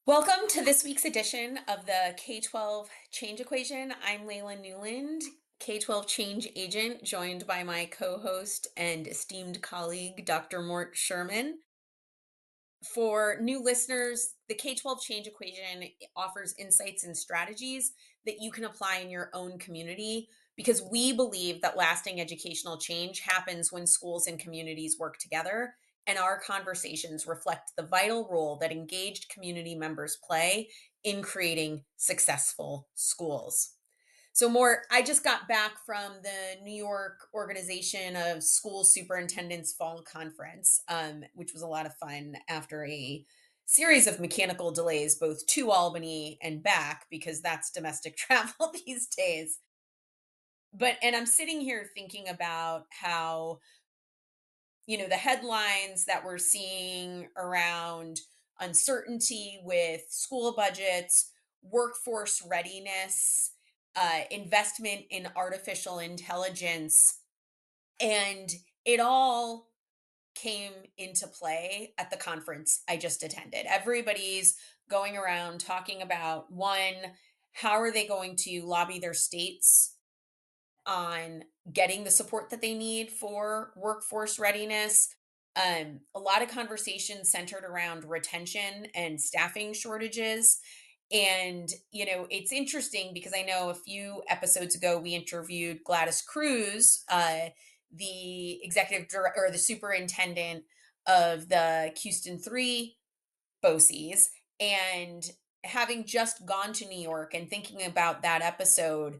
Welcome to this week's edition of the K-12 Change Equation. I'm Leila Nuland, K-12 Change Agent, joined by my co-host and esteemed colleague, Dr. Mort Sherman. For new listeners, the K-12 Change Equation offers insights and strategies that you can apply in your own community because we believe that lasting educational change happens when schools and communities work together, and our conversations reflect the vital role that engaged community members play in creating successful schools. So, more, I just got back from the New York Organization of School Superintendents Fall Conference, which was a lot of fun after a series of mechanical delays, both to Albany and back, because that's domestic travel these days. And I'm sitting here thinking about how, the headlines that we're seeing around uncertainty with school budgets, workforce readiness, investment in artificial intelligence, and it all came into play at the conference I just attended. Everybody's going around talking about one, how are they going to lobby their states on getting the support that they need for workforce readiness. A lot of conversations centered around retention and staffing shortages. And, it's interesting because I know a few episodes ago we interviewed Gladys Cruz, the executive director or the superintendent of the Houston 3 BOCES. And having just gone to New York and thinking about that episode,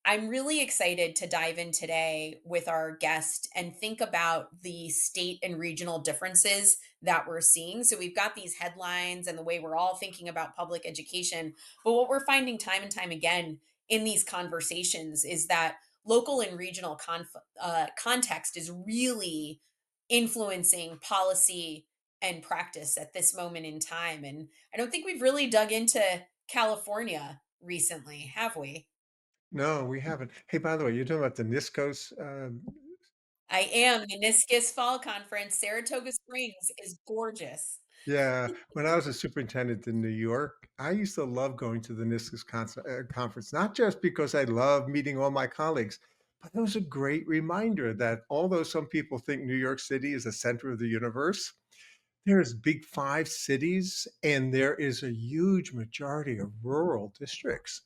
I'm really excited to dive in today with our guest and think about the state and regional differences that we're seeing. So, we've got these headlines and the way we're all thinking about public education. But what we're finding time and time again in these conversations is that local and regional context is really influencing policy and practice at this moment in time. And I don't think we've really dug into California recently, have we? No, we haven't. Hey, by the way, you're talking about the NISCOs? I am. Meniscus Fall Conference, Saratoga Springs is gorgeous. Yeah, when I was a superintendent in New York, I used to love going to the NISCOs conference, not just because I love meeting all my colleagues, but it was a great reminder that although some people think New York City is the center of the universe, there's big five cities and there is a huge majority of rural districts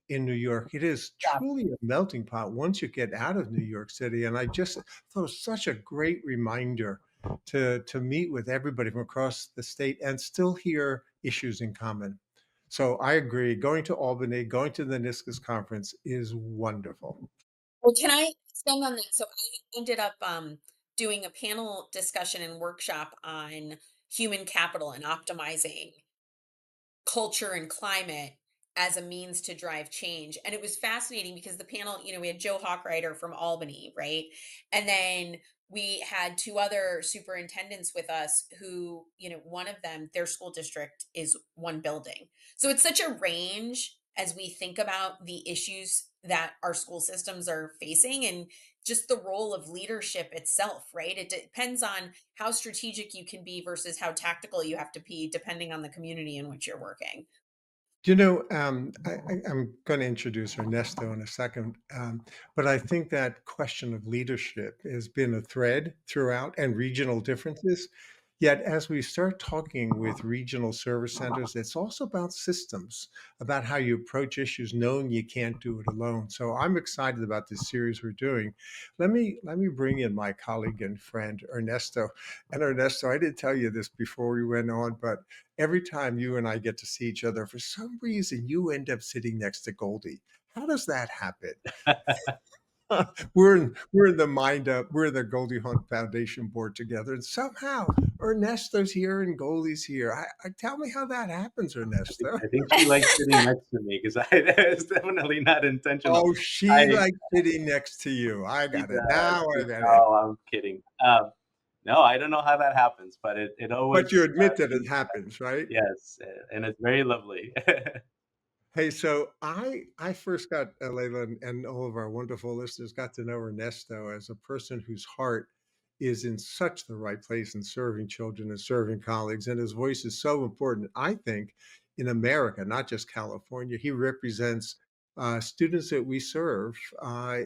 in New York. It is Yeah. truly a melting pot once you get out of New York City. And I just thought it was such a great reminder to meet with everybody from across the state and still hear issues in common. So I agree. Going to Albany, going to the NISCUS conference is wonderful. Well, can I extend on that? So I ended up doing a panel discussion and workshop on human capital and optimizing culture and climate as a means to drive change. And it was fascinating because the panel, we had Joe Hawkrider from Albany, right? And then we had two other superintendents with us who, one of them, their school district is one building. So it's such a range as we think about the issues that our school systems are facing and just the role of leadership itself, right? It depends on how strategic you can be versus how tactical you have to be, depending on the community in which you're working. I'm going to introduce Ernesto in a second, but I think that question of leadership has been a thread throughout and regional differences. Yet, as we start talking with regional service centers, it's also about systems, about how you approach issues, knowing you can't do it alone. So I'm excited about this series we're doing. Let me bring in my colleague and friend Ernesto. And Ernesto, I didn't tell you this before we went on, but every time you and I get to see each other, for some reason, you end up sitting next to Goldie. How does that happen? We're in the Mind Up, we're the Goldie Hawn Foundation board together, and somehow Ernesto's here and Goldie's here. I tell me how that happens, I think Ernesto. I think she likes sitting next to me because I it's definitely not intentional. Oh, she I likes sitting next to you. I She got it does. now. I got it. No, I'm kidding. No, I don't know how that happens, but it But you always admit that it seems happens, right? yes, and it's very lovely. Hey, so I first got Leila and all of our wonderful listeners got to know Ernesto as a person whose heart is in such the right place in serving children and serving colleagues. And his voice is so important, I think, in America, not just California. He represents students that we serve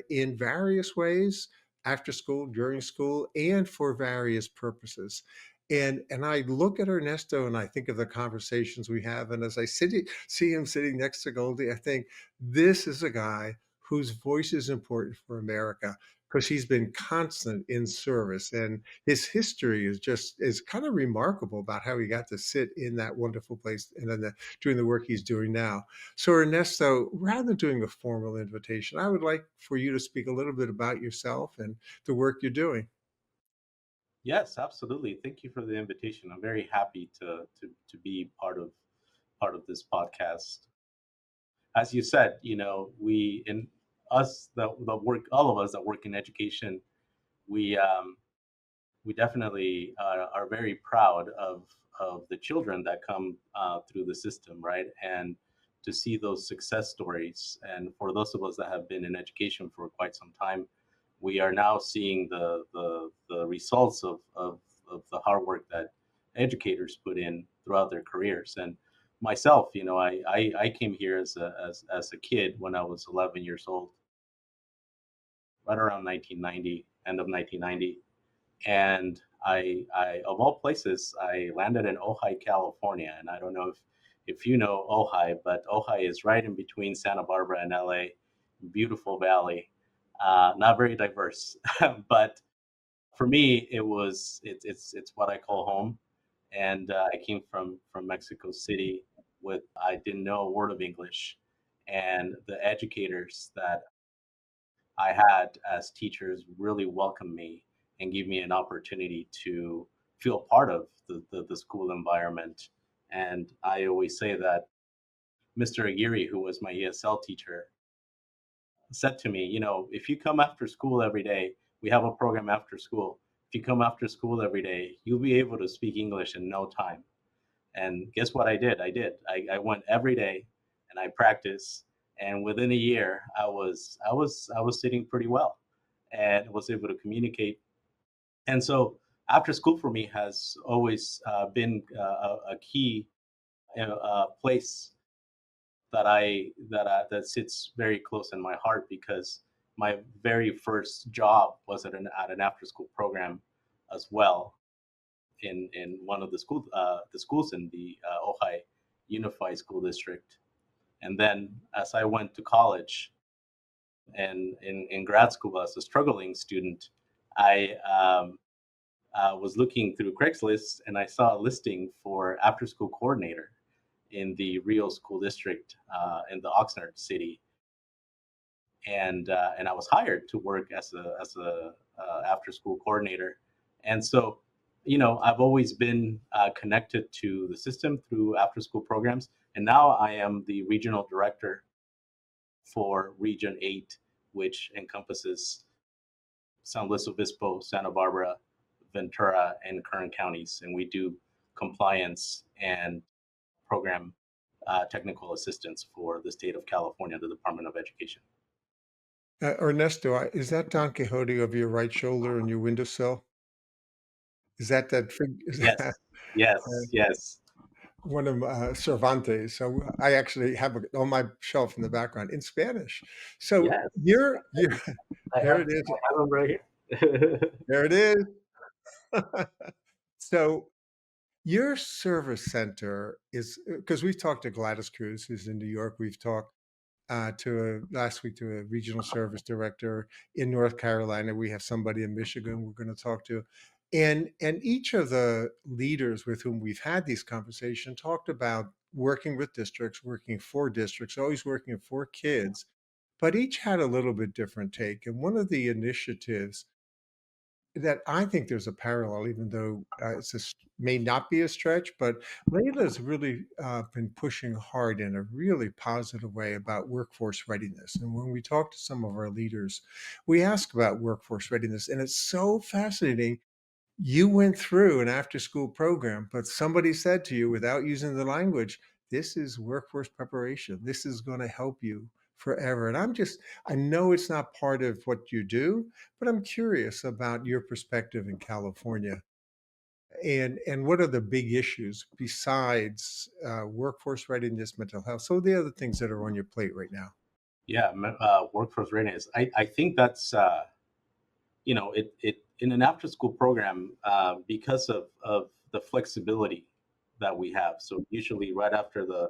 in various ways after school, during school, and for various purposes. And I look at Ernesto and I think of the conversations we have. And as I see him sitting next to Goldie, I think this is a guy whose voice is important for America because he's been constant in service. And his history is kind of remarkable about how he got to sit in that wonderful place and then doing the work he's doing now. So Ernesto, rather than doing a formal invitation, I would like for you to speak a little bit about yourself and the work you're doing. Yes, absolutely. Thank you for the invitation. I'm very happy to be part of this podcast. As you said, we in us the work all of us that work in education, we we definitely are very proud of the children that come through the system, right? And to see those success stories, and for those of us that have been in education for quite some time, we are now seeing the results of the hard work that educators put in throughout their careers. And myself, I came here as a kid when I was 11 years old, right around 1990, end of 1990, and I of all places, I landed in Ojai, California. And I don't know if you know Ojai, but Ojai is right in between Santa Barbara and LA. Beautiful valley, not very diverse, but for me, it's what I call home. And I came from Mexico City with I didn't know a word of English, and the educators that I had as teachers really welcomed me and give me an opportunity to feel part of the school environment. And I always say that Mr. Aguirre, who was my ESL teacher, said to me, if you come after school every day, we have a program after school. If you come after school every day, you'll be able to speak English in no time. And guess what I did? I went every day and I practiced. And within a year, I was sitting pretty well and was able to communicate. And so after school for me has always been a key place that sits very close in my heart, because my very first job was at an after school program as well, in one of the schools in the Ojai Unified School District. And then as I went to college and in grad school as a struggling student, I was looking through Craigslist and I saw a listing for after school coordinator in the Rio School District in the Oxnard city, and I was hired to work as a after school coordinator. And so, I've always been connected to the system through after school programs, and now I am the regional director for Region 8, which encompasses San Luis Obispo, Santa Barbara, Ventura, and Kern counties, and we do compliance and program technical assistance for the state of California, the Department of Education. Ernesto, is that Don Quixote over your right shoulder and your windowsill? Is that is that Yes, yes, yes, one of Cervantes? So I actually have it on my shelf in the background in Spanish. So yes. you're I there have it is. I have them right here. There it is. So your service center is because we've talked to Gladys Cruz, who's in New York. We've talked last week to a regional service director in North Carolina. We have somebody in Michigan we're going to talk to. And each of the leaders with whom we've had these conversations talked about working with districts, working for districts, always working for kids, but each had a little bit different take. And one of the initiatives that I think there's a parallel, even though may not be a stretch, but Leila's really been pushing hard in a really positive way about workforce readiness. And when we talk to some of our leaders, we ask about workforce readiness, and it's so fascinating. You went through an after school program, but somebody said to you without using the language, this is workforce preparation. This is going to help you forever. And I know it's not part of what you do, but I'm curious about your perspective in California. And what are the big issues besides workforce readiness, mental health? So the other things that are on your plate right now. Yeah, workforce readiness. I think that's it in an after school program, because of the flexibility that we have. So usually right after the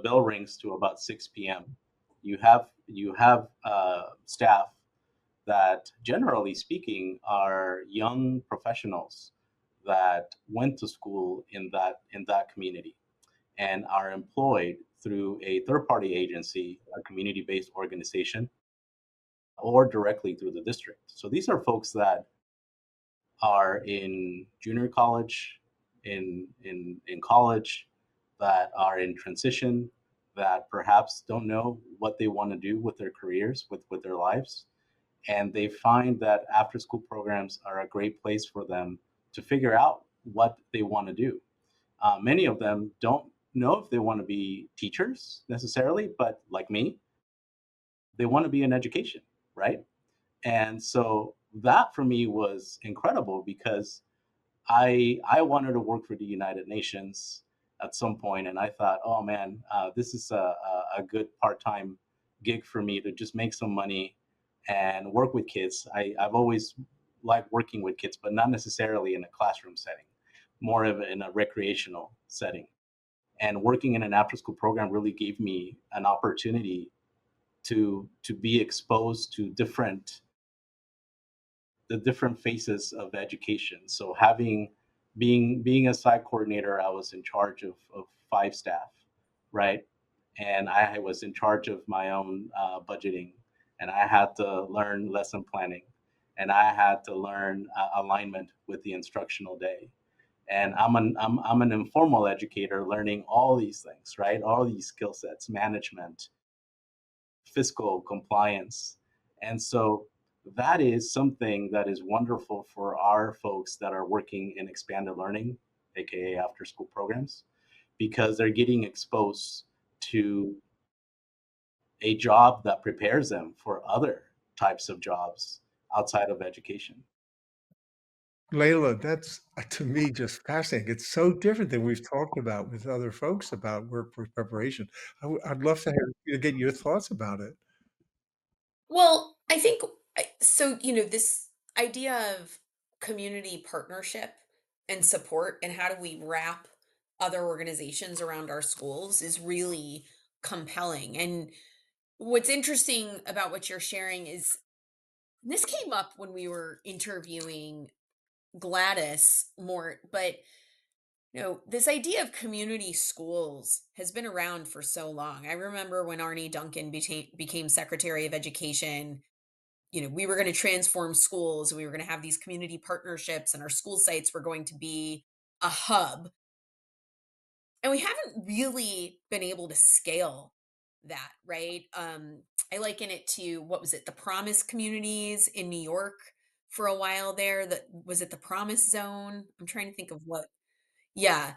bell rings to about 6 p.m., you have staff that, generally speaking, are young professionals that went to school in that community and are employed through a third party agency, a community based organization, or directly through the district. So these are folks that are in junior college, in college, that are in transition, that perhaps don't know what they want to do with their careers, with their lives, and they find that after school programs are a great place for them to figure out what they want to do. Many of them don't know if they want to be teachers necessarily, but like me, they want to be in education, right? And so that for me was incredible because I wanted to work for the United Nations at some point, and I thought, oh man, this is a good part time gig for me to just make some money and work with kids. I've always liked working with kids, but not necessarily in a classroom setting, more of in a recreational setting. And working in an after school program really gave me an opportunity to be exposed to the different phases of education. So having being a site coordinator, I was in charge of five staff, right? And I was in charge of my own budgeting, and I had to learn lesson planning, and I had to learn alignment with the instructional day. And I'm an informal educator learning all these things, right? All these skill sets, management, fiscal compliance. And so that is something that is wonderful for our folks that are working in expanded learning, aka after school programs, because they're getting exposed to a job that prepares them for other types of jobs outside of education. Leila, that's to me just fascinating. It's so different than we've talked about with other folks about workforce preparation. I'd love to get your thoughts about it. Well, I think so, this idea of community partnership and support and how do we wrap other organizations around our schools is really compelling. And what's interesting about what you're sharing is this came up when we were interviewing Gladys Mort, but this idea of community schools has been around for so long. I remember when Arnie Duncan became Secretary of Education, we were going to transform schools. We were going to have these community partnerships, and our school sites were going to be a hub. And we haven't really been able to scale that, right? I liken it to, what was it, the Promise communities in New York for a while there. That was it, the Promise Zone. I'm trying to think of what. Yeah.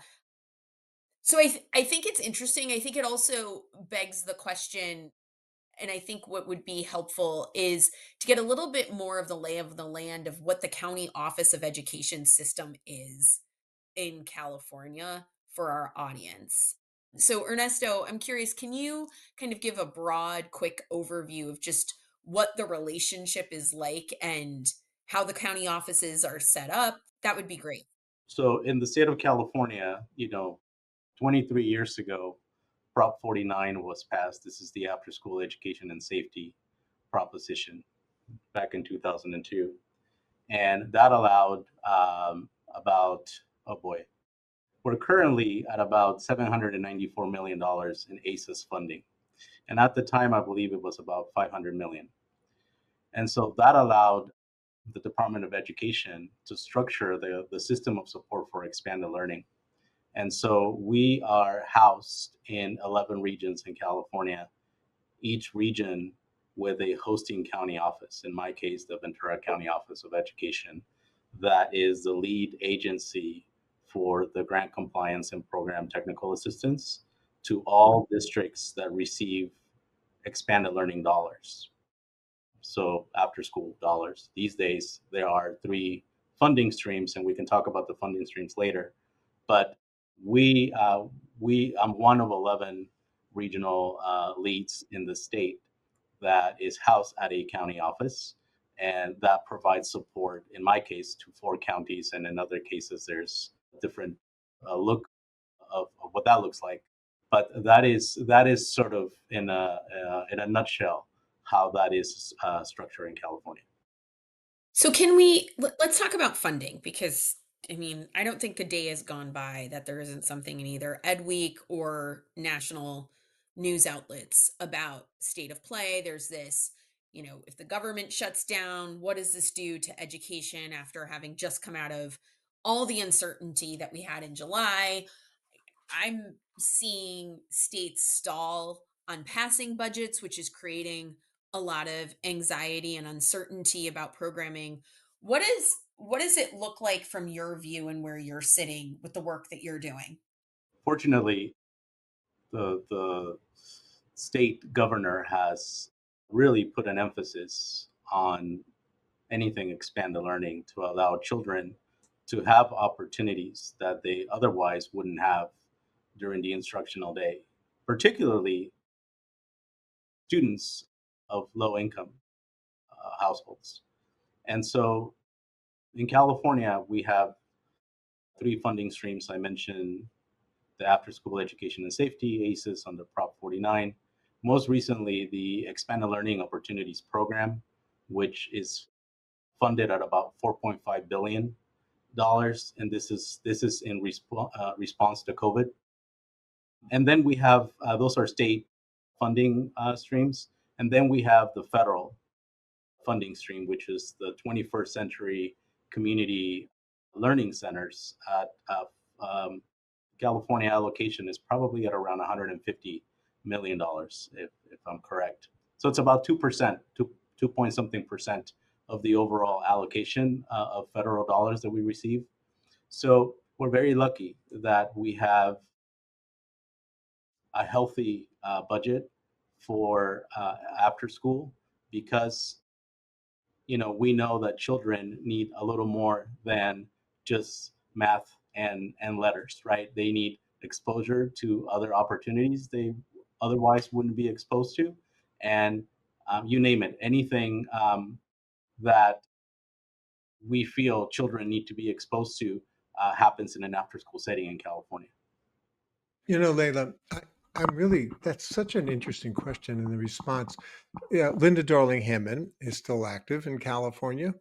So I think it's interesting. I think it also begs the question, and I think what would be helpful is to get a little bit more of the lay of the land of what the county office of education system is in California for our audience. So, Ernesto, I'm curious, can you kind of give a broad, quick overview of just what the relationship is like and how the county offices are set up? That would be great. So in the state of California, 23 years ago, Prop 49 was passed. This is the After School Education and Safety proposition back in 2002. And that allowed about, oh boy, we're currently at about $794 million in ACES funding. And at the time, I believe it was about 500 million. And so that allowed the Department of Education to structure the system of support for expanded learning. And so we are housed in 11 regions in California, each region with a hosting county office. In my case, the Ventura County Office of Education, that is the lead agency for the grant compliance and program technical assistance to all districts that receive expanded learning dollars. So after school dollars. These days, there are three funding streams, and we can talk about the funding streams later. But we, uh, I'm one of 11 regional leads in the state that is housed at a county office, and that provides support, in my case, to four counties, and in other cases, there's a different look of what that looks like. But that is sort of in a nutshell how that is structured in California. So let's talk about funding because I mean, I don't think the day has gone by that there isn't something in either Ed Week or national news outlets about state of play. There's this, if the government shuts down, what does this do to education after having just come out of all the uncertainty that we had in July? I'm seeing states stall on passing budgets, which is creating a lot of anxiety and uncertainty about programming. What does it look like from your view and where you're sitting with the work that you're doing? Fortunately, the state governor has really put an emphasis on anything expanded learning to allow children to have opportunities that they otherwise wouldn't have during the instructional day, particularly students of low income households. And so in California, we have three funding streams. I mentioned the After School Education and Safety, ACES, under Prop 49. Most recently, the Expanded Learning Opportunities Program, which is funded at about $4.5 billion. And this is in response to COVID. And then we have those are state funding streams, and then we have the federal funding stream, which is the 21st Century Community Learning Centers. California allocation is probably at around $150 million, if I'm correct. So it's about 2%, two point something percent of the overall allocation of federal dollars that we receive. So we're very lucky that we have a healthy budget for after school because we know that children need a little more than just math and letters, right? They need exposure to other opportunities they otherwise wouldn't be exposed to, and you name it, anything that we feel children need to be exposed to happens in an after-school setting in California. Leila, I'm really, that's such an interesting question in the response. Yeah, Linda Darling Hammond is still active in California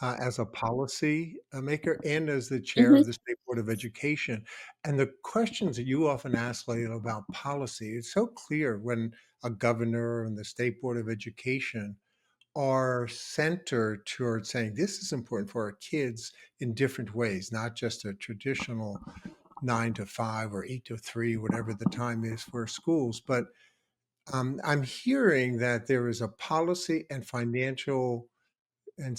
as a policy maker and as the chair Mhm. of the State Board of Education. And the questions that you often ask, Leila, about policy, it's so clear when a governor and the State Board of Education are centered toward saying this is important for our kids in different ways, not just a traditional 9 to 5 or 8 to 3, whatever the time is for schools. But I'm hearing that there is a policy and financial and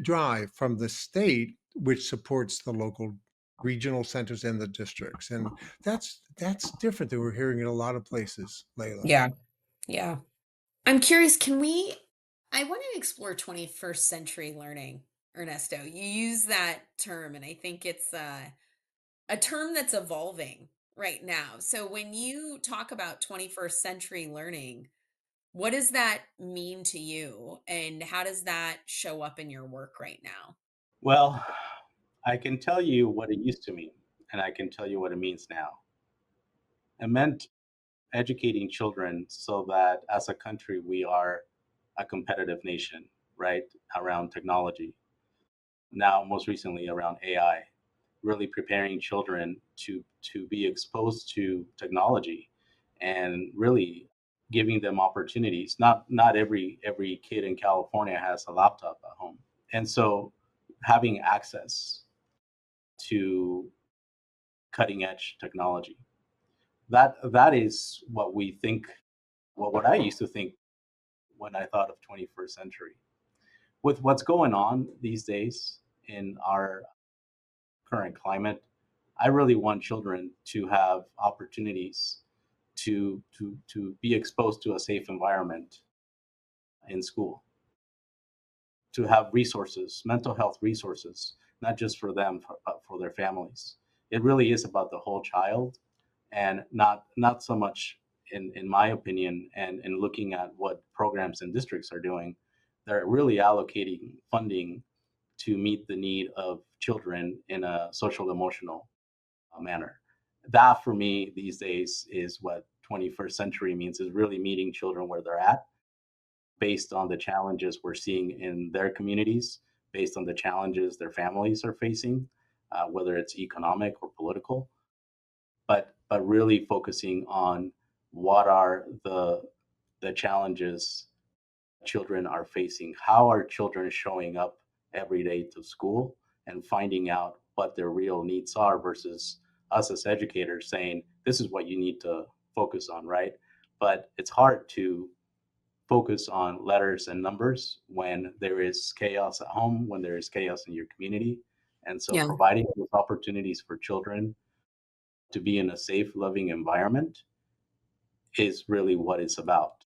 drive from the state which supports the local regional centers and the districts, and that's different than we're hearing in a lot of places, Layla. Yeah. Yeah. I'm curious, I want to explore 21st century learning, Ernesto. You use that term, and I think it's a term that's evolving right now. So when you talk about 21st century learning, what does that mean to you, and how does that show up in your work right now? Well, I can tell you what it used to mean, and I can tell you what it means now. It meant educating children so that as a country we are a competitive nation, right? Around technology. Now, most recently around AI, really preparing children to be exposed to technology and really giving them opportunities. Not every kid in California has a laptop at home. And so having access to cutting edge technology. That is what we think what I used to think when I thought of 21st century. With what's going on these days in our current climate, I really want children to have opportunities to be exposed to a safe environment in school, to have resources, mental health resources, not just for them, but for their families. It really is about the whole child, and not so much, in my opinion, and in looking at what programs and districts are doing, they're really allocating funding to meet the need of children in a social emotional manner. That for me these days is what 21st century means, is really meeting children where they're at, based on the challenges we're seeing in their communities, based on the challenges their families are facing, whether it's economic or political, but really focusing on what are the challenges children are facing. How are children showing up every day to school, and finding out what their real needs are, versus us as educators saying, this is what you need to focus on, right? But it's hard to focus on letters and numbers when there is chaos at home, when there is chaos in your community. And so Yeah. providing those opportunities for children to be in a safe, loving environment is really what it's about.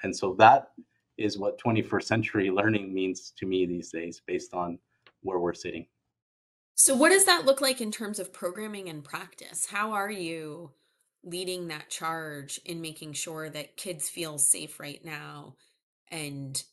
And so that is what 21st century learning means to me these days, based on where we're sitting. So what does that look like in terms of programming and practice? How are you leading that charge in making sure that kids feel safe right now and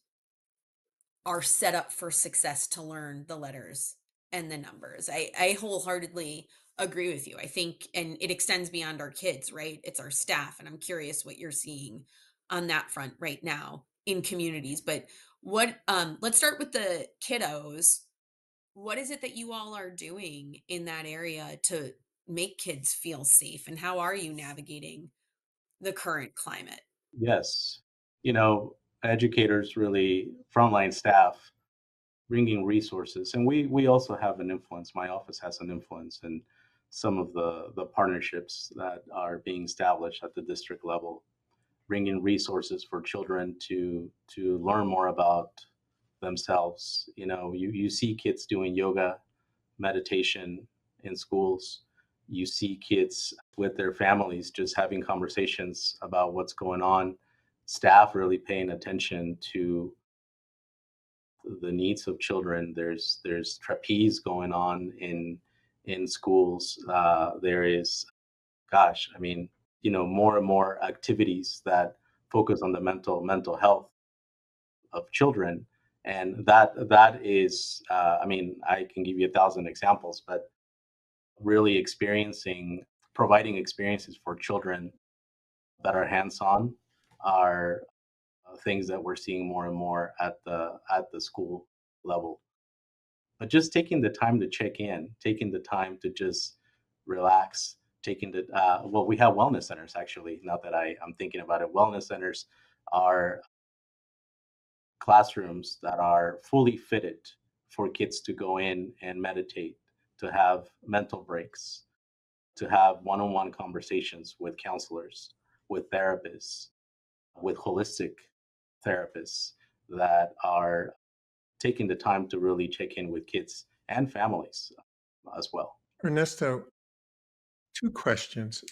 are set up for success to learn the letters and the numbers? I wholeheartedly agree with you. I think, and it extends beyond our kids, right? It's our staff. And I'm curious what you're seeing on that front right now in communities. But let's start with the kiddos. What is it that you all are doing in that area to make kids feel safe? And how are you navigating the current climate? Yes. You know, educators, really, frontline staff, bringing resources. And we also have an influence. My office has an influence in some of the partnerships that are being established at the district level, bringing resources for children to learn more about themselves. You know, you see kids doing yoga, meditation in schools. You see kids with their families just having conversations about what's going on. Staff really paying attention to the needs of children. There's trapeze going on in schools. There is, gosh, I mean, you know, more and more activities that focus on the mental health of children, and that is, I mean, I can give you 1,000 examples, but really providing experiences for children that are hands-on are things that we're seeing more and more at the school level. But just taking the time to check in, taking the time to just relax, taking the well, we have wellness centers, actually. Now that I'm thinking about it, wellness centers are classrooms that are fully fitted for kids to go in and meditate, to have mental breaks, to have one-on-one conversations with counselors, with therapists, with holistic therapists that are taking the time to really check in with kids and families as well. Ernesto, two questions,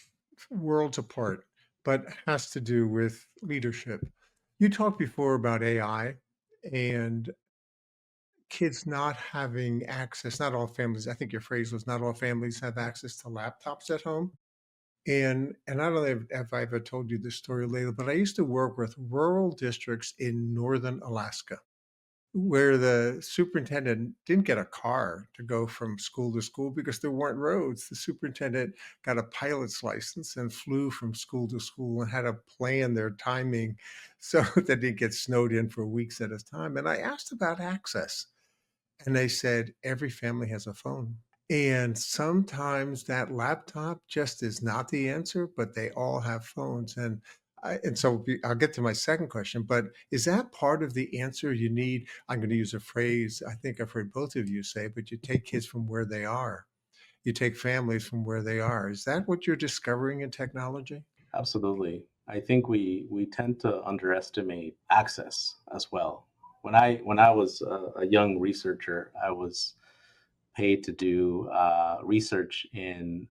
worlds apart, but has to do with leadership. You talked before about AI and kids not having access, not all families, I think your phrase was not all families have access to laptops at home. And I don't know if I ever told you this story, Leila, but I used to work with rural districts in northern Alaska where the superintendent didn't get a car to go from school to school because there weren't roads. The superintendent got a pilot's license and flew from school to school and had to plan their timing so that they get snowed in for weeks at a time. And I asked about access, and they said every family has a phone. And sometimes that laptop just is not the answer, but they all have phones. I'll get to my second question, but is that part of the answer you need? I'm going to use a phrase I think I've heard both of you say, but you take kids from where they are. You take families from where they are. Is that what you're discovering in technology? Absolutely. I think we tend to underestimate access as well. When I was a young researcher, I was paid to do research in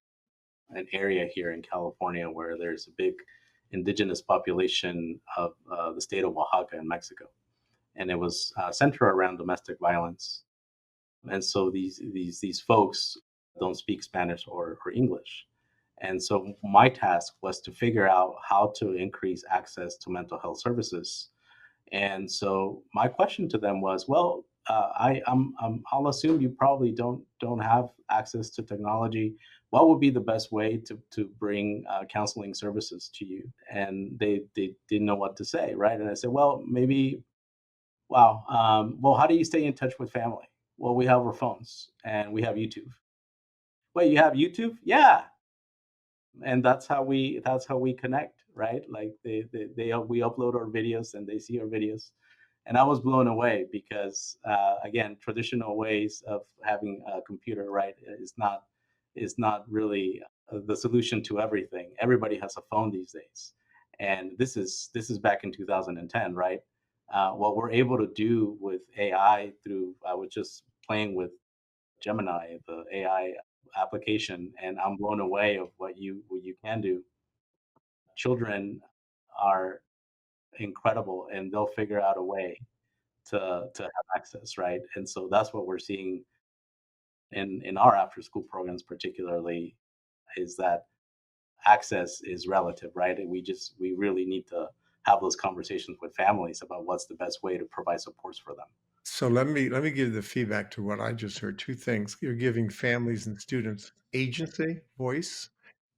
an area here in California where there's a big indigenous population of the state of Oaxaca in Mexico, and it was centered around domestic violence. And so these folks don't speak Spanish or English. And so my task was to figure out how to increase access to mental health services. And so my question to them was, well, I'll assume you probably don't have access to technology. What would be the best way to bring counseling services to you? And they didn't know what to say, right? And I said, well, maybe, wow, well, how do you stay in touch with family? Well, we have our phones and we have YouTube. Wait, you have YouTube? Yeah, and that's how we connect, right? Like we upload our videos and they see our videos, and I was blown away because again, traditional ways of having a computer, right, is not really the solution to everything. Everybody has a phone these days, and this is back in 2010, right? What we're able to do with AI through I was just playing with Gemini, the AI application, and I'm blown away of what you can do. Children are incredible, and they'll figure out a way to have access, right? And so that's what we're seeing in our after school programs, particularly, is that access is relative, right? And we really need to have those conversations with families about what's the best way to provide supports for them. So let me give the feedback to what I just heard. Two things. You're giving families and students agency, voice,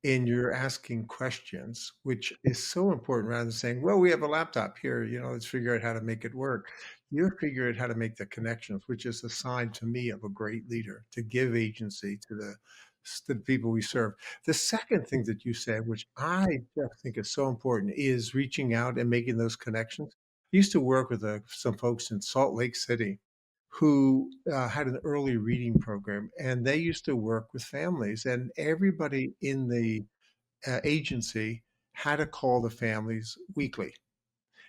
and you're asking questions, which is so important rather than saying, well, we have a laptop here, let's figure out how to make it work. You're figuring out how to make the connections, which is a sign to me of a great leader, to give agency to the people we serve. The second thing that you said, which I just think is so important, is reaching out and making those connections. I used to work with some folks in Salt Lake City who had an early reading program, and they used to work with families, and everybody in the agency had to call the families weekly,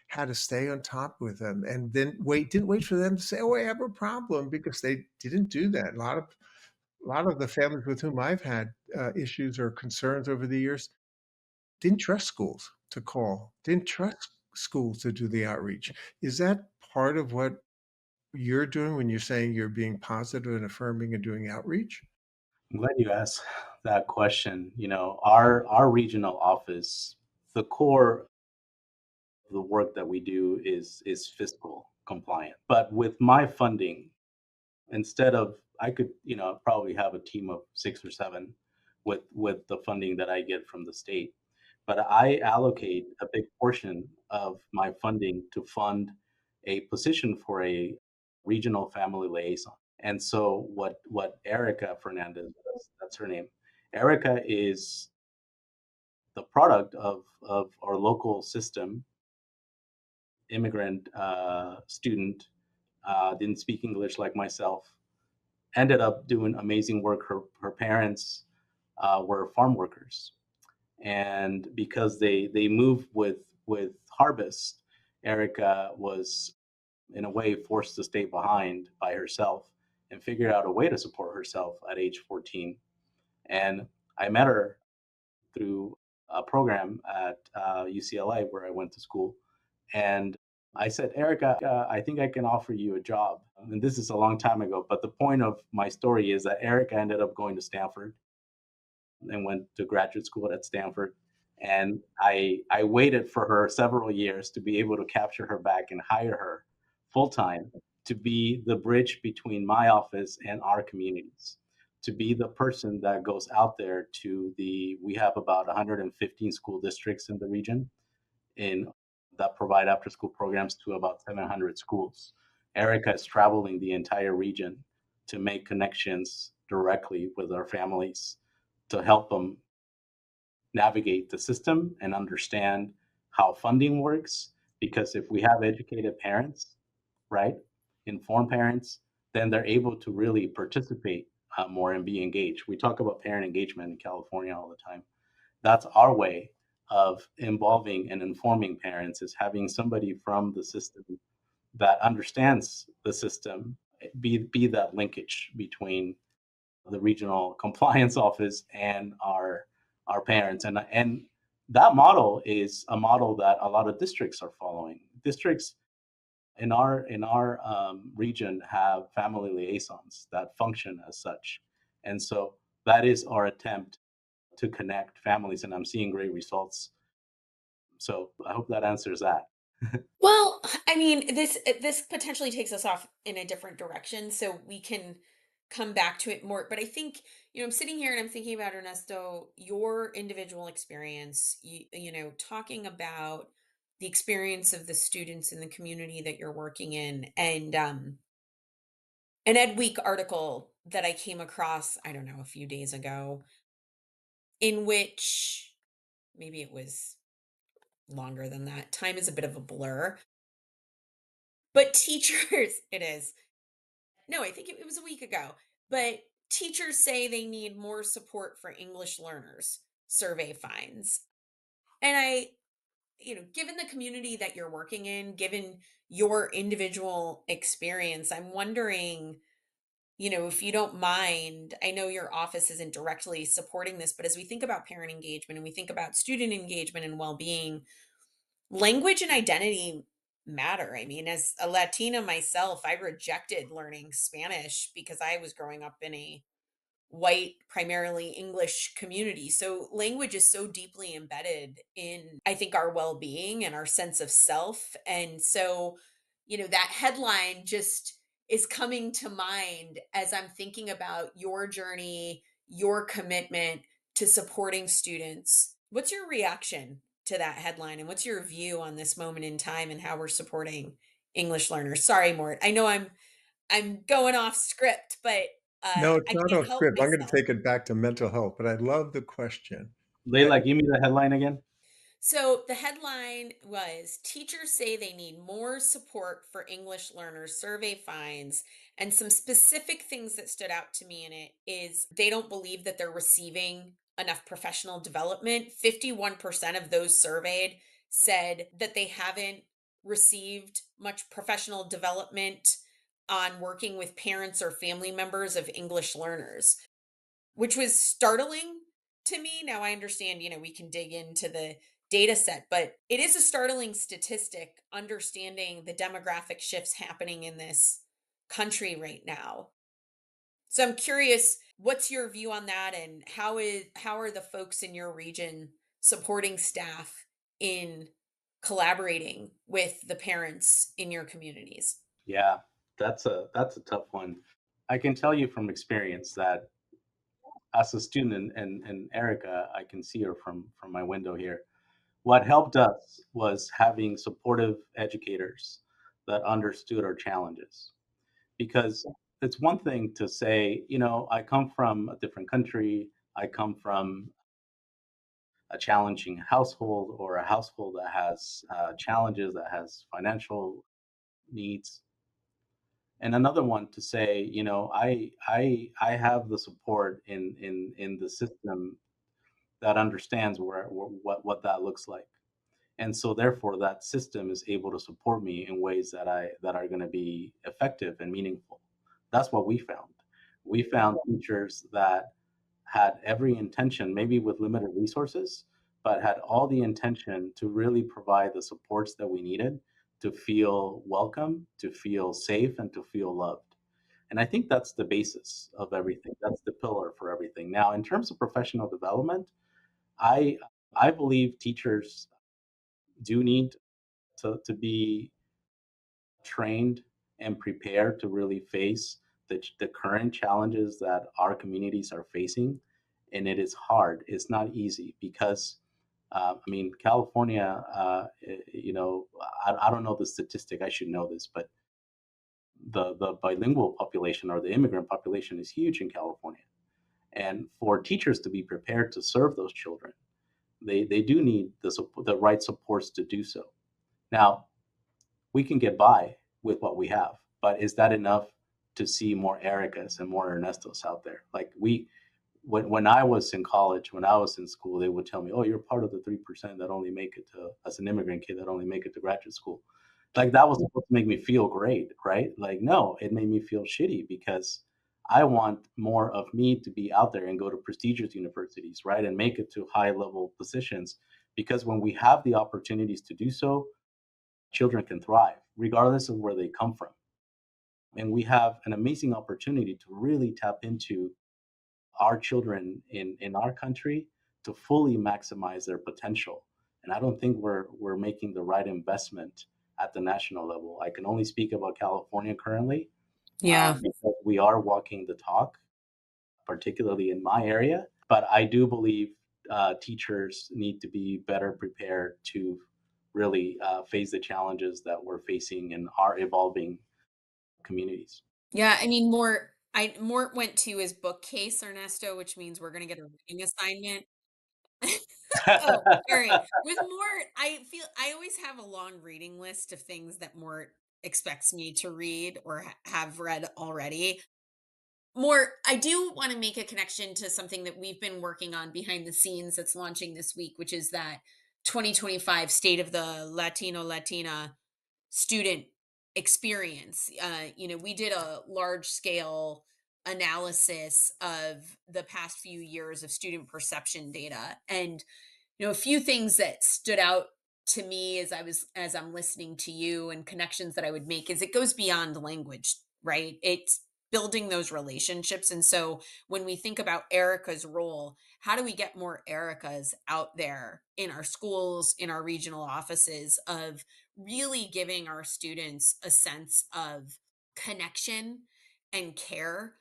had to stay on top with them, and then didn't wait for them to say, "Oh, I have a problem," because they didn't do that. A lot of the families with whom I've had issues or concerns over the years didn't trust schools to call, didn't trust schools to do the outreach. Is that part of what you're doing when you're saying you're being positive and affirming and doing outreach? I'm glad you asked that question. Our regional office, the core of the work that we do is fiscal compliant. But with my funding, instead of I could, probably have a team of 6 or 7 with the funding that I get from the state. But I allocate a big portion of my funding to fund a position for a regional family liaison. And so what Erica Fernandez, that's her name. Erica is the product of our local system, immigrant student, didn't speak English like myself, ended up doing amazing work. Her parents were farm workers, and because they moved with harvest, Erica was in a way forced to stay behind by herself and figured out a way to support herself at age 14. And I met her through a program at UCLA where I went to school. And I said, Erica, I think I can offer you a job. And this is a long time ago. But the point of my story is that Erica ended up going to Stanford and went to graduate school at Stanford. And I waited for her several years to be able to capture her back and hire her full time to be the bridge between my office and our communities, to be the person that goes out there we have about 115 school districts in the region in that provide after school programs to about 700 schools. Erica is traveling the entire region to make connections directly with our families to help them navigate the system and understand how funding works. Because if we have educated parents, right, informed parents, then they're able to really participate more and be engaged. We talk about parent engagement in California all the time. That's our way of involving and informing parents, is having somebody from the system that understands the system be that linkage between the regional compliance office and our parents. And that model is a model that a lot of districts are following. Districts in our region have family liaisons that function as such, and so that is our attempt to connect families, and I'm seeing great results. So I hope that answers that. Well, I mean, this potentially takes us off in a different direction, so we can come back to it more. But I think, I'm sitting here and I'm thinking about Ernesto, your individual experience, talking about the experience of the students in the community that you're working in, and an Ed Week article that I came across, I don't know, a few days ago, in which maybe it was longer than that. Time is a bit of a blur, but teachers, it is. No, I think it was a week ago. But teachers say they need more support for English learners, survey finds. And given the community that you're working in, given your individual experience, I'm wondering, if you don't mind, I know your office isn't directly supporting this, but as we think about parent engagement and we think about student engagement and well being, language and identity matter. I mean, as a Latina myself, I rejected learning Spanish because I was growing up in a white, primarily English community. So language is so deeply embedded in, I think, our well being and our sense of self. And so, that headline just is coming to mind as I'm thinking about your journey, your commitment to supporting students. What's your reaction to that headline? And what's your view on this moment in time and how we're supporting English learners? Sorry, Mort. I know I'm going off script, but No, it's I not can't off help script. I'm going to myself. take it back to mental health, but I love the question. Uh, Leila, give me the headline again. So the headline was Teachers Say They Need More Support for English Learners, Survey Finds. And some specific things that stood out to me in it is they don't believe that they're receiving enough professional development. 51% of those surveyed said that they haven't received much professional development on working with parents or family members of English learners, which was startling to me. Now I understand, we can dig into the data set, but it is a startling statistic understanding the demographic shifts happening in this country right now. So I'm curious, what's your view on that, and how are the folks in your region supporting staff in collaborating with the parents in your communities? Yeah, that's a tough one. I can tell you from experience that as a student, and Erica, I can see her from my window here. What helped us was having supportive educators that understood our challenges. Because it's one thing to say, I come from a different country, I come from a challenging household, or a household that has challenges, that has financial needs. And another one to say, I have the support in the system that understands what that looks like. And so therefore that system is able to support me in ways that are going to be effective and meaningful. That's what we found. We found teachers that had every intention, maybe with limited resources, but had all the intention to really provide the supports that we needed to feel welcome, to feel safe, and to feel loved. And I think that's the basis of everything. That's the pillar for everything. Now, in terms of professional development, I I believe teachers do need to be trained and prepared to really face the current challenges that our communities are facing. And it is hard. It's not easy because, I mean, California, I don't know the statistic. I should know this, but the bilingual population, or the immigrant population, is huge in California. And for teachers to be prepared to serve those children, they do need the right supports to do so. Now, we can get by with what we have, but is that enough to see more Ericas and more Ernestos out there? Like when I was in college, when I was in school, they would tell me, "Oh, you're part of the 3% that only make it to, as an immigrant kid, that only make it to graduate school." Like that was supposed to make me feel great, right? Like no, it made me feel shitty because I want more of me to be out there and go to prestigious universities, right, and make it to high level positions because when we have the opportunities to do so, children can thrive regardless of where they come from. And we have an amazing opportunity to really tap into our children in our country to fully maximize their potential. And I don't think we're making the right investment at the national level. I can only speak about California currently, Yeah. because we are walking the talk, particularly in my area. But I do believe teachers need to be better prepared to really face the challenges that we're facing in our evolving communities. Yeah, I mean, Mort went to his bookcase, Ernesto, which means we're gonna get a reading assignment. Oh, all right. With Mort, I feel I always have a long reading list of things that Mort expects me to read or have read already. Mort, I do want to make a connection to something that we've been working on behind the scenes that's launching this week, which is that 2025 State of the Latino Latina student experience. We did a large scale analysis of the past few years of student perception data. And a few things that stood out to me as I'm listening to you, and connections that I would make, is it goes beyond language, right? It's building those relationships. And so when we think about Erica's role, how do we get more Ericas out there in our schools, in our regional offices, of really giving our students a sense of connection and care?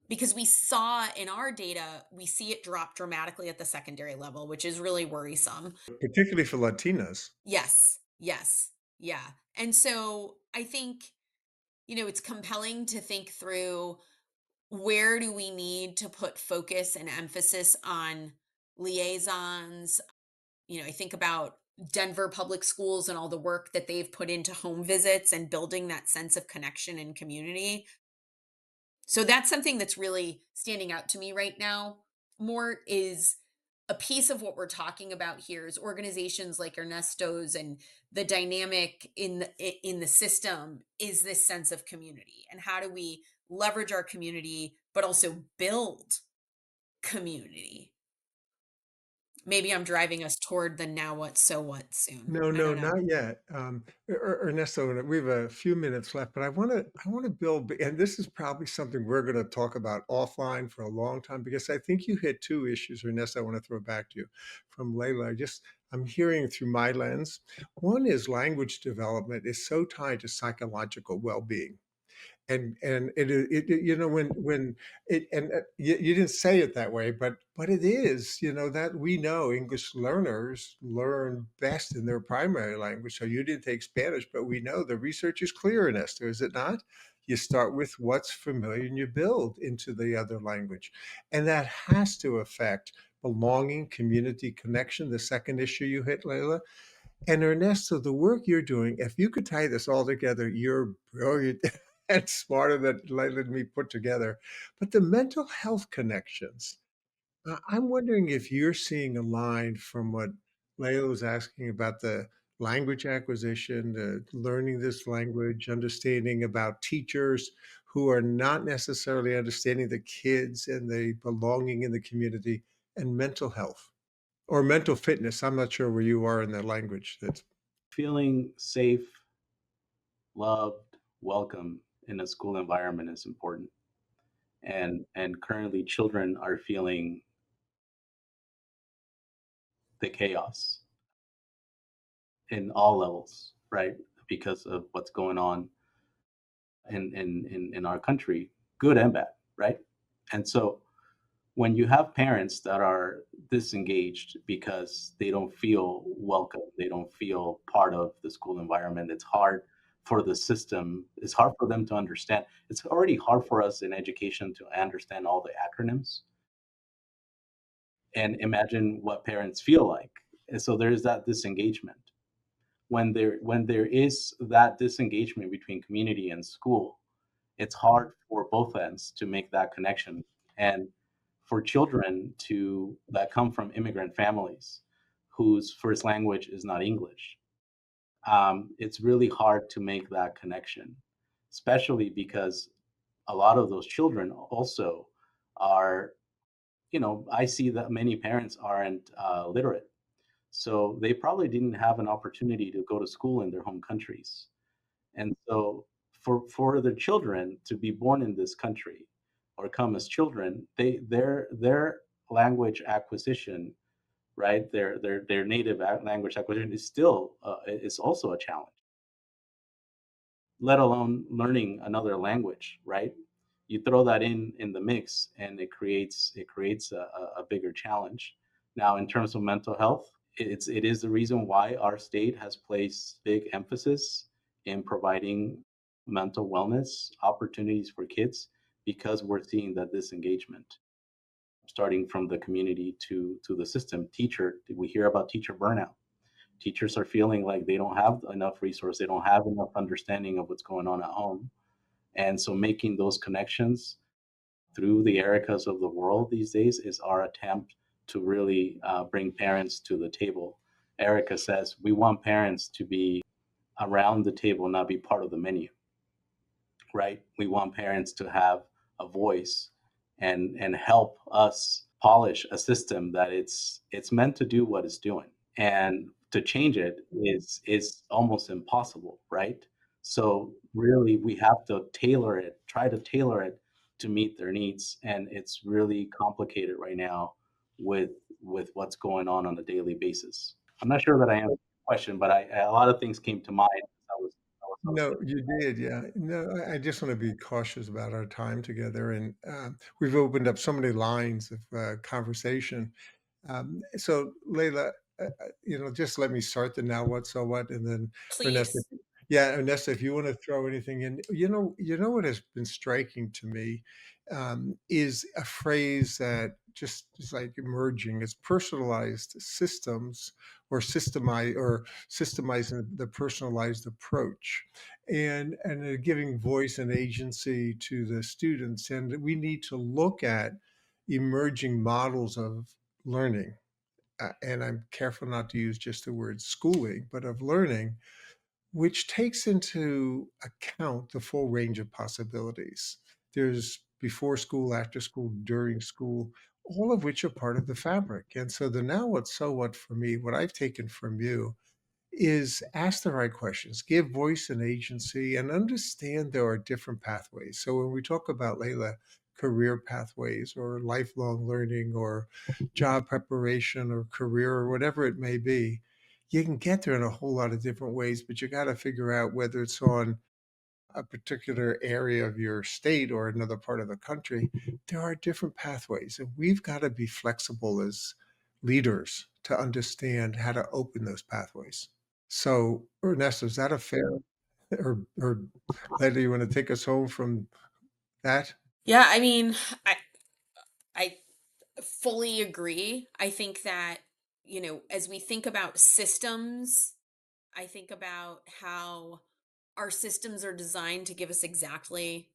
Because we saw in our data, we see it drop dramatically at the secondary level, which is really worrisome. particularly for Latinas. Yes, yes, yeah. And so I think, it's compelling to think through, where do we need to put focus and emphasis on liaisons? I think about Denver Public Schools and all the work that they've put into home visits and building that sense of connection and community. So that's something that's really standing out to me right now. More is a piece of what we're talking about here is organizations like Ernesto's, and the dynamic in the system is this sense of community, and how do we leverage our community but also build community. Maybe I'm driving us toward the now what so what soon. No, I no, don't know. not yet. Ernesto, we have a few minutes left, but I want to build, and this is probably something we're going to talk about offline for a long time, because I think you hit two issues, Ernesto. I want to throw back to you from Leila. I'm hearing through my lens. One is language development is so tied to psychological well-being. And when it and you didn't say it that way, but it is, that we know English learners learn best in their primary language. So you didn't take Spanish, but we know the research is clear in Esther, is it not? You start with what's familiar and you build into the other language, and that has to affect belonging, community connection, the second issue you hit, Leila. And Ernesto, the work you're doing, if you could tie this all together, you're brilliant and smarter than Leila and me put together. But the mental health connections, I'm wondering if you're seeing a line from what Leila was asking about the language acquisition, the learning this language, understanding about teachers who are not necessarily understanding the kids and the belonging in the community, and mental health or mental fitness. I'm not sure where you are in the language. That's Feeling safe, loved, welcome in a school environment is important. And currently children are feeling the chaos in all levels, right? Because of what's going on in our country, good and bad, right? And so when you have parents that are disengaged because they don't feel welcome, they don't feel part of the school environment, it's hard for the system, it's hard for them to understand. It's already hard for us in education to understand all the acronyms, and imagine what parents feel like. And so there's that disengagement. When there is that disengagement between community and school, it's hard for both ends to make that connection. And for children to that come from immigrant families whose first language is not English, it's really hard to make that connection, especially because a lot of those children also are, I see that many parents aren't literate. So they probably didn't have an opportunity to go to school in their home countries. And so for the children to be born in this country or come as children, their language acquisition, right? Their native language acquisition is still is also a challenge, let alone learning another language, right? You throw that in the mix, and it creates a bigger challenge. Now, in terms of mental health, it is the reason why our state has placed big emphasis in providing mental wellness opportunities for kids, because we're seeing that disengagement, starting from the community to the system. We hear about teacher burnout. Teachers are feeling like they don't have enough resource, they don't have enough understanding of what's going on at home. And so making those connections through the Ericas of the world these days is our attempt to really bring parents to the table. Erica says we want parents to be around the table, not be part of the menu, right? We want parents to have a voice and help us polish a system that it's meant to do what it's doing. And to change it is almost impossible, right? So really we have to try to tailor it to meet their needs. And it's really complicated right now with what's going on a daily basis. I'm not sure that I answered the question, but a lot of things came to mind as I was No, thinking. you did, yeah. No, I just want to be cautious about our time together, and we've opened up so many lines of conversation. So, Leila, just let me start the now what, so what, and then Ernesto. Please. Yeah, Ernesto, if you want to throw anything in, you know what has been striking to me is a phrase that just is like emerging. It's personalized systems or systemizing the personalized approach and giving voice and agency to the students. And we need to look at emerging models of learning. And I'm careful not to use just the word schooling, but of learning, which takes into account the full range of possibilities. There's before school, after school, during school, all of which are part of the fabric. And so the now what, so what for me, what I've taken from you is ask the right questions, give voice and agency, and understand there are different pathways. So when we talk about Layla, career pathways or lifelong learning or job preparation or career or whatever it may be, you can get there in a whole lot of different ways, but you got to figure out whether it's on a particular area of your state or another part of the country. There are different pathways, and we've got to be flexible as leaders to understand how to open those pathways. So, Ernesto, is that a fair, or Leda, you want to take us home from that? Yeah, I mean, I I fully agree. I think that, as we think about systems, I think about how our systems are designed to give us exactly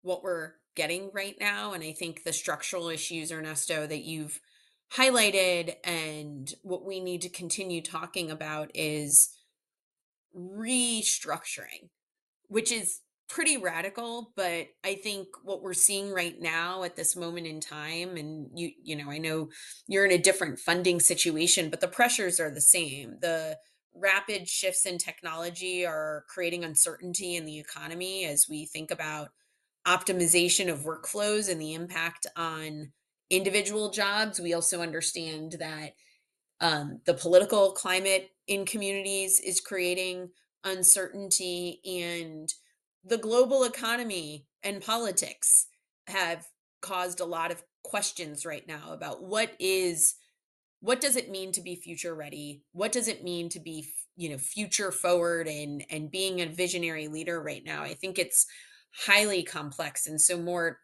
what we're getting right now. And I think the structural issues, Ernesto, that you've highlighted and what we need to continue talking about is restructuring, which is pretty radical, but I think what we're seeing right now at this moment in time, and I know you're in a different funding situation, but the pressures are the same. The rapid shifts in technology are creating uncertainty in the economy as we think about optimization of workflows and the impact on individual jobs. We also understand that the political climate in communities is creating uncertainty, and the global economy and politics have caused a lot of questions right now about what does it mean to be future ready, what does it mean to be future forward and being a visionary leader right now. I think it's highly complex, and so more,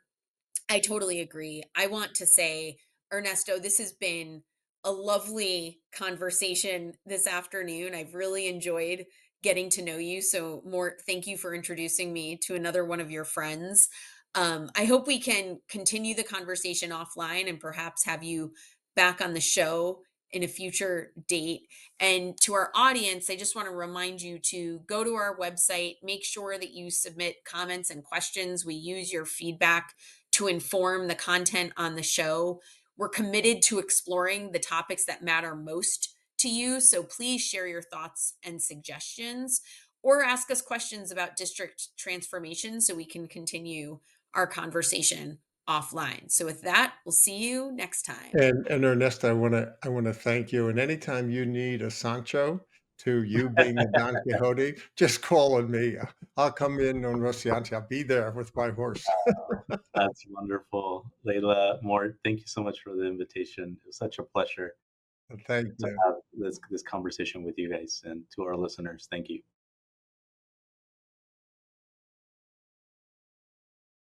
I totally agree. I want to say, Ernesto, this has been a lovely conversation this afternoon. I've really enjoyed getting to know you. So, Mort, thank you for introducing me to another one of your friends. I hope we can continue the conversation offline and perhaps have you back on the show in a future date. And to our audience, I just want to remind you to go to our website, make sure that you submit comments and questions. We use your feedback to inform the content on the show. We're committed to exploring the topics that matter most to to you. So please share your thoughts and suggestions or ask us questions about district transformation so we can continue our conversation offline. So with that, we'll see you next time. And Ernesto, I wanna thank you, and anytime you need a Sancho to you being a Don Quixote, just call on me. I'll come in on Rocinante. I'll be there with my horse. That's wonderful. Leila, Mort, thank you so much for the invitation. It was such a pleasure Thank to you. have this conversation with you guys, and to our listeners, thank you.